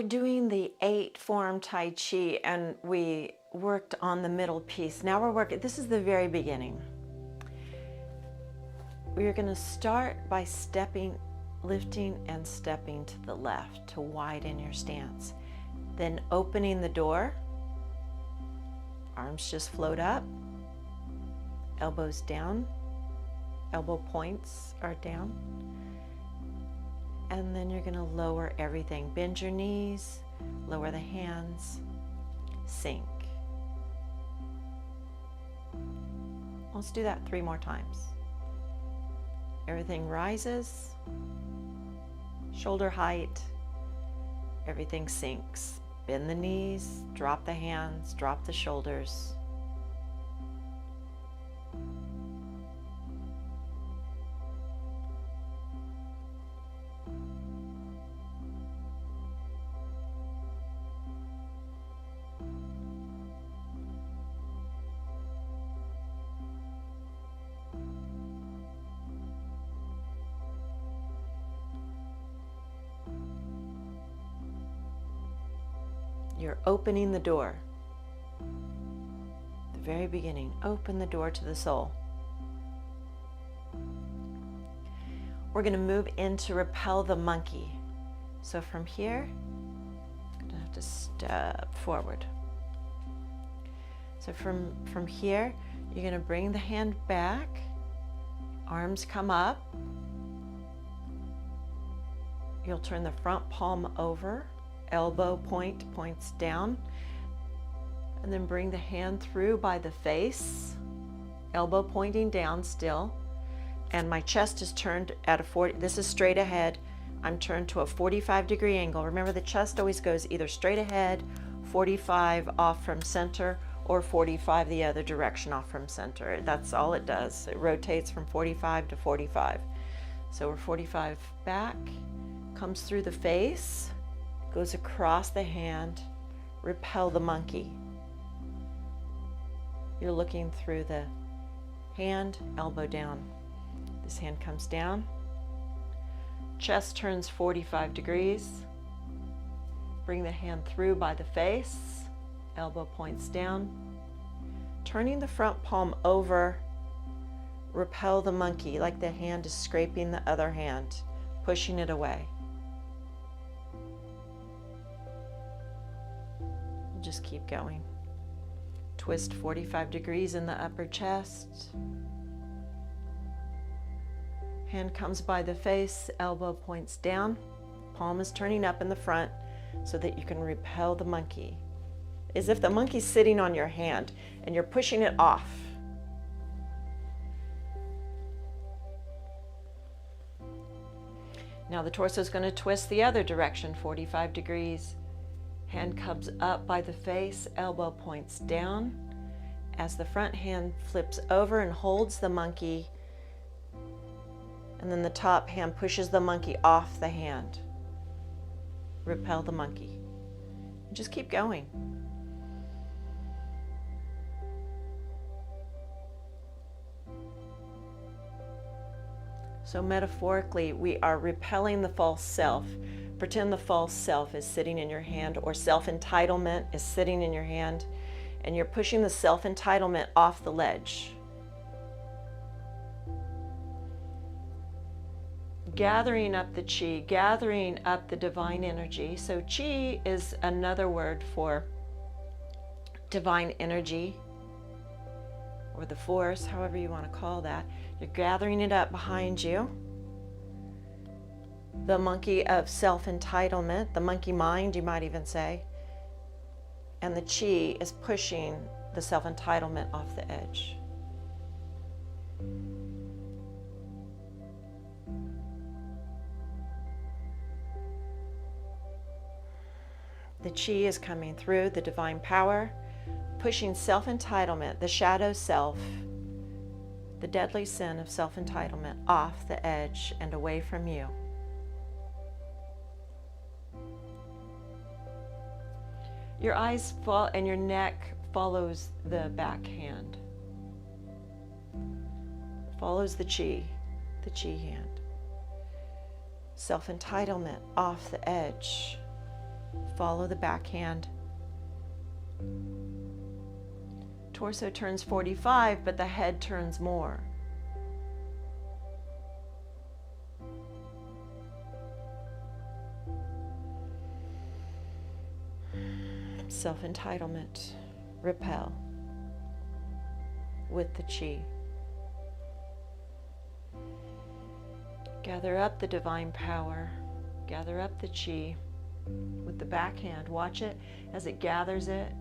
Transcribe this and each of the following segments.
doing the 8-form Tai Chi and we worked on the middle piece. Now we're working, this is the very beginning. We're going to start by lifting and stepping to the left to widen your stance. Then opening the door, arms just float up, elbows down, elbow points are down. And then you're going to lower everything. Bend your knees, lower the hands, sink. Let's do that 3 more times. Everything rises, shoulder height, everything sinks. Bend the knees, drop the hands, drop the shoulders. You're opening the door. The very beginning, open the door to the soul. We're going to move into Repel the monkey. So from here, I'm going to have to step forward. So from here, you're going to bring the hand back, arms come up. You'll turn the front palm over. Elbow points down, and then bring the hand through by the face, elbow pointing down still, and my chest is turned at a 40, this is straight ahead, I'm turned to a 45-degree angle. Remember, the chest always goes either straight ahead, 45 off from center, or 45 the other direction off from center. That's all it does. It rotates from 45 to 45. So we're 45 back, comes through the face, goes across the hand, repel the monkey. You're looking through the hand, elbow down. This hand comes down. Chest turns 45 degrees. Bring the hand through by the face, elbow points down. Turning the front palm over, repel the monkey like the hand is scraping the other hand, pushing it away. Just keep going. Twist 45 degrees in the upper chest. Hand comes by the face, elbow points down. Palm is turning up in the front so that you can repel the monkey. As if the monkey's sitting on your hand and you're pushing it off. Now the torso is going to twist the other direction, 45 degrees. Hand comes up by the face, elbow points down. As the front hand flips over and holds the monkey, and then the top hand pushes the monkey off the hand. Repel the monkey. Just keep going. So metaphorically, we are repelling the false self. Pretend the false self is sitting in your hand, or self-entitlement is sitting in your hand, and you're pushing the self-entitlement off the ledge. Gathering up the chi, gathering up the divine energy. So chi is another word for divine energy, or the force, however you want to call that. You're gathering it up behind you. The monkey of self-entitlement, the monkey mind, you might even say, and the chi is pushing the self-entitlement off the edge. The chi is coming through, the divine power, pushing self-entitlement, the shadow self, the deadly sin of self-entitlement, off the edge and away from you. Your eyes fall and your neck follows the back hand. Follows the chi hand. Self-entitlement off the edge. Follow the backhand. Torso turns 45, but the head turns more. Self-entitlement. Repel with the chi. Gather up the divine power. Gather up the chi with the backhand. Watch it as it gathers it.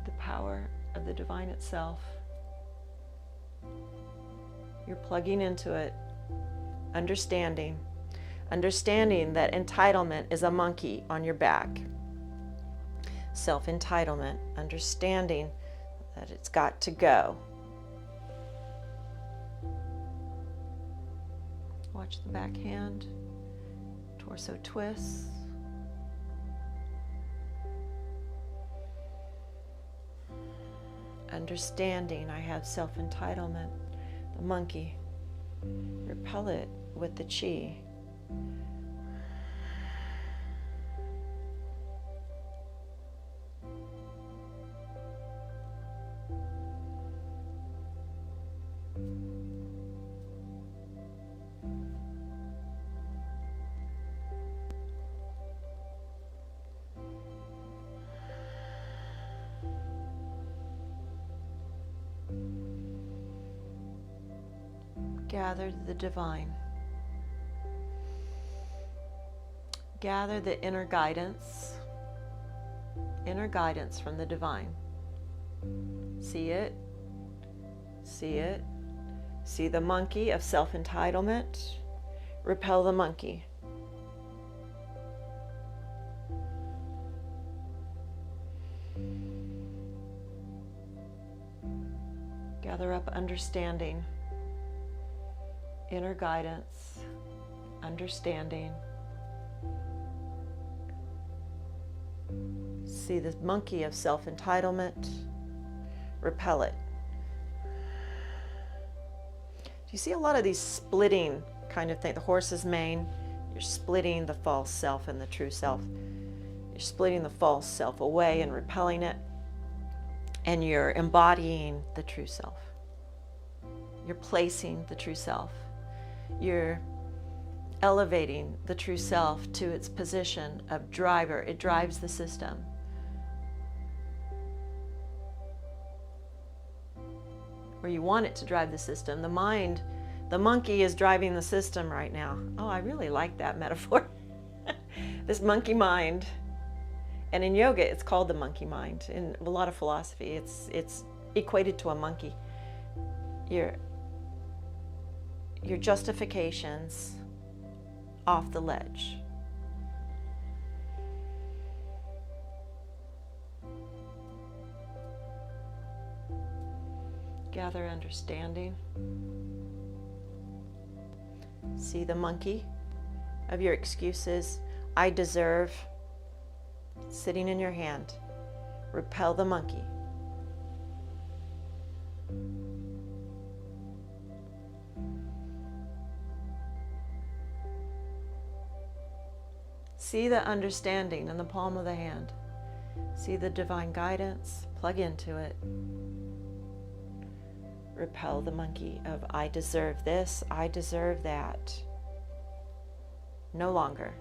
The power of the divine itself. You're plugging into it. Understanding that entitlement is a monkey on your back. Self-entitlement, understanding that it's got to go. Watch the backhand, torso twists. Understanding I have self-entitlement, the monkey. Repel it with the chi. Gather the divine. Gather the inner guidance from the divine. See it, see it, see the monkey of self-entitlement. Repel the monkey. Gather up understanding. Inner guidance, understanding. See the monkey of self-entitlement. Repel it. Do you see a lot of these splitting kind of thing? The horse's mane, you're splitting the false self and the true self. You're splitting the false self away and repelling it. And you're embodying the true self. You're placing the true self. You're elevating the true self to its position of driver. It drives the system. Or you want it to drive the system. The mind, the monkey is driving the system right now. Oh, I really like that metaphor. This monkey mind. And in yoga, it's called the monkey mind. In a lot of philosophy, it's equated to a monkey. Your justifications off the ledge. Gather understanding. See the monkey of your excuses. I deserve, sitting in your hand. Repel the monkey. See the understanding in the palm of the hand. See the divine guidance. Plug into it. Repel the monkey of I deserve this, I deserve that. No longer.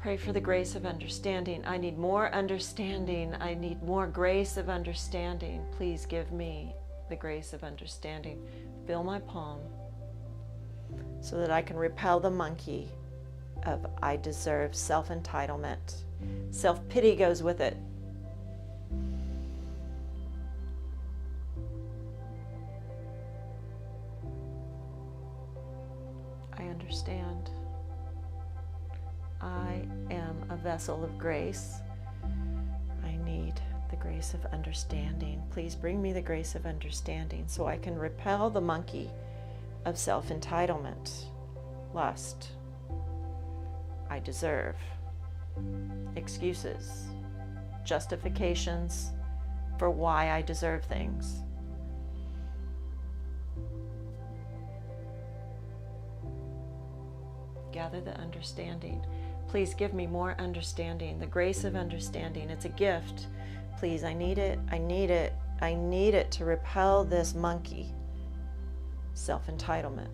Pray for the grace of understanding. I need more understanding. I need more grace of understanding. Please give me the grace of understanding. Fill my palm so that I can repel the monkey of I deserve, self-entitlement. Self-pity goes with it. I understand. I am a vessel of grace. I need the grace of understanding. Please bring me the grace of understanding so I can repel the monkey of self-entitlement, lust, I deserve, excuses, justifications for why I deserve things. gather the understanding. Please give me more understanding, the grace of understanding. It's a gift. Please, I need it, I need it, I need it to repel this monkey. Self-entitlement.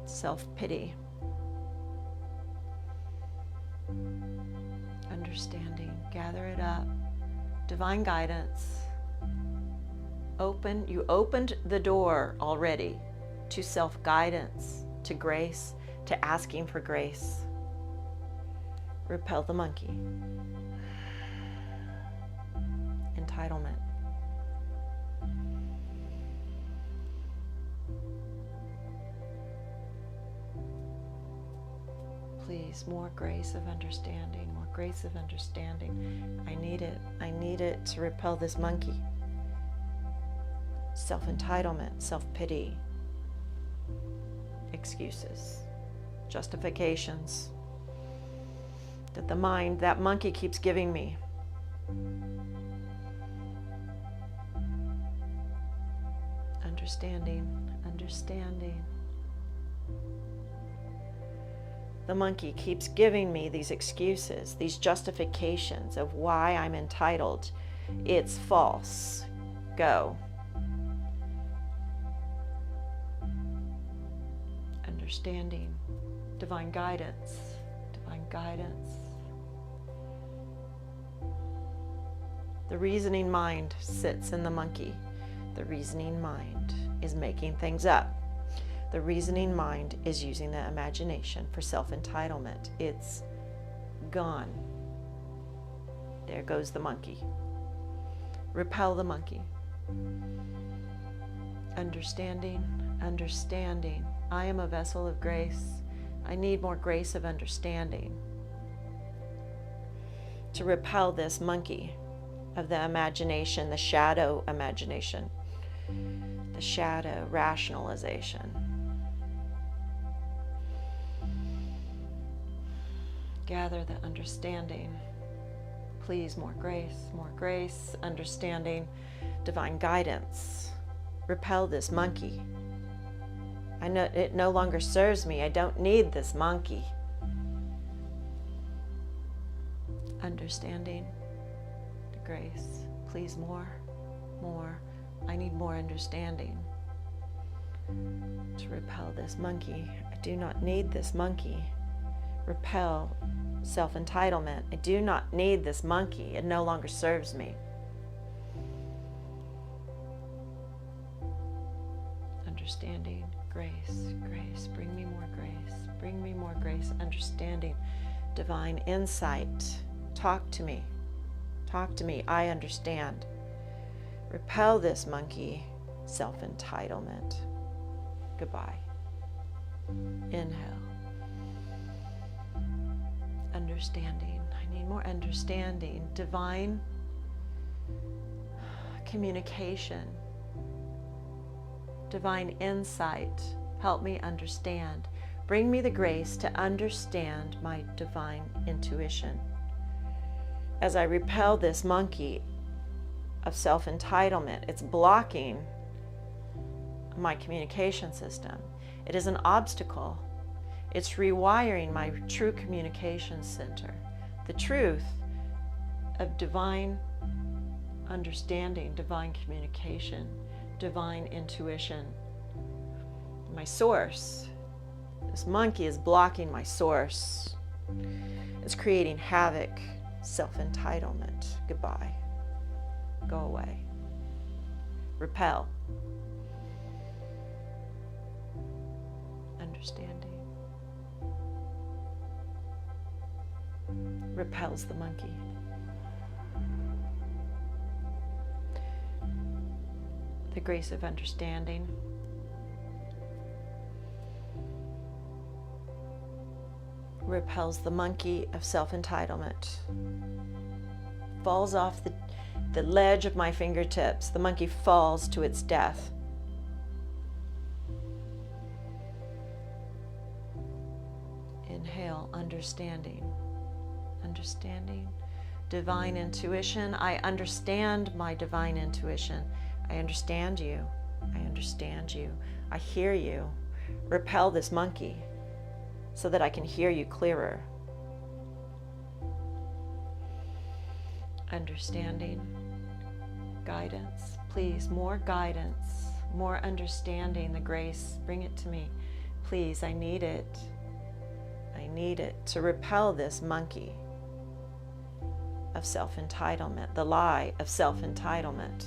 Self-pity. Understanding. Gather it up. Divine guidance. You opened the door already to self-guidance, to grace, to asking for grace. Repel the monkey. Entitlement. Please, more grace of understanding, more grace of understanding. I need it. I need it to repel this monkey. Self-entitlement, self-pity, excuses, justifications that the mind, that monkey keeps giving me. Understanding, understanding. The monkey keeps giving me these excuses, these justifications of why I'm entitled. It's false. Go. Understanding, divine guidance, divine guidance. The reasoning mind sits in the monkey. The reasoning mind is making things up. The reasoning mind is using the imagination for self-entitlement. It's gone. There goes the monkey. Repel the monkey. Understanding, understanding. I am a vessel of grace. I need more grace of understanding to repel this monkey of the imagination, the shadow imagination, the shadow rationalization. Gather the understanding. Please, more grace, understanding, divine guidance. Repel this monkey. I know it no longer serves me. I don't need this monkey. Understanding, the grace. Please, more. I need more understanding to repel this monkey. I do not need this monkey. Repel self-entitlement. I do not need this monkey. It no longer serves me. Understanding, grace, bring me more grace, understanding, divine insight. Talk to me, I understand. Repel this monkey, self-entitlement. Goodbye. Inhale. Understanding, I need more understanding, divine communication. Divine insight, help me understand. Bring me the grace to understand my divine intuition. As I repel this monkey of self-entitlement, it's blocking my communication system. It is an obstacle. It's rewiring my true communication center. The truth of divine understanding, divine communication, divine intuition. My source. This monkey is blocking my source. It's creating havoc, self-entitlement. Goodbye. Go away. Repel. Understanding. Repels the monkey. The grace of understanding. Repels the monkey of self-entitlement. Falls off the ledge of my fingertips. The monkey falls to its death. Inhale, understanding. Understanding. Divine intuition. I understand my divine intuition. I understand you. I understand you. I hear you. Repel this monkey so that I can hear you clearer. Understanding, guidance, please, more guidance, more understanding, the grace, bring it to me. Please, I need it. I need it to repel this monkey of self-entitlement, the lie of self-entitlement,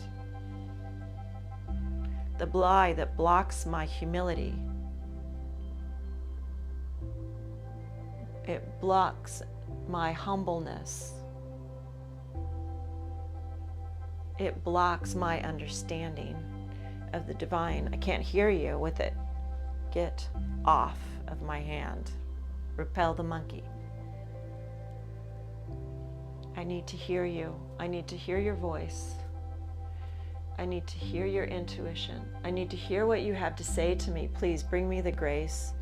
the lie that blocks my humility. It blocks my humbleness. It blocks my understanding of the divine. I can't hear you with it. Get off of my hand. Repel the monkey. I need to hear you. I need to hear your voice. I need to hear your intuition. I need to hear what you have to say to me. Please bring me the grace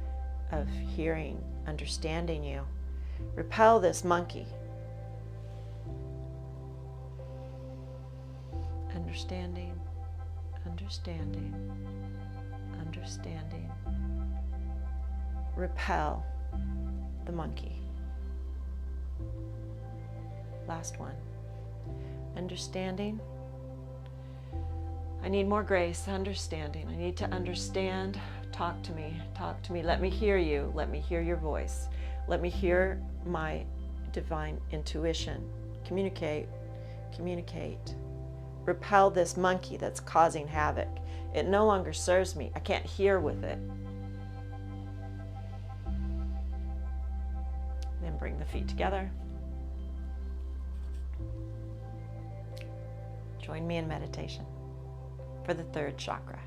of hearing, understanding you. Repel this monkey. Understanding, understanding, understanding. Repel the monkey. Last one. Understanding. I need more grace, understanding. I need to understand. Talk to me, talk to me. Let me hear you. Let me hear your voice. Let me hear my divine intuition. Communicate, communicate. Repel this monkey that's causing havoc. It no longer serves me. I can't hear with it. Then bring the feet together. Join me in meditation for the third chakra.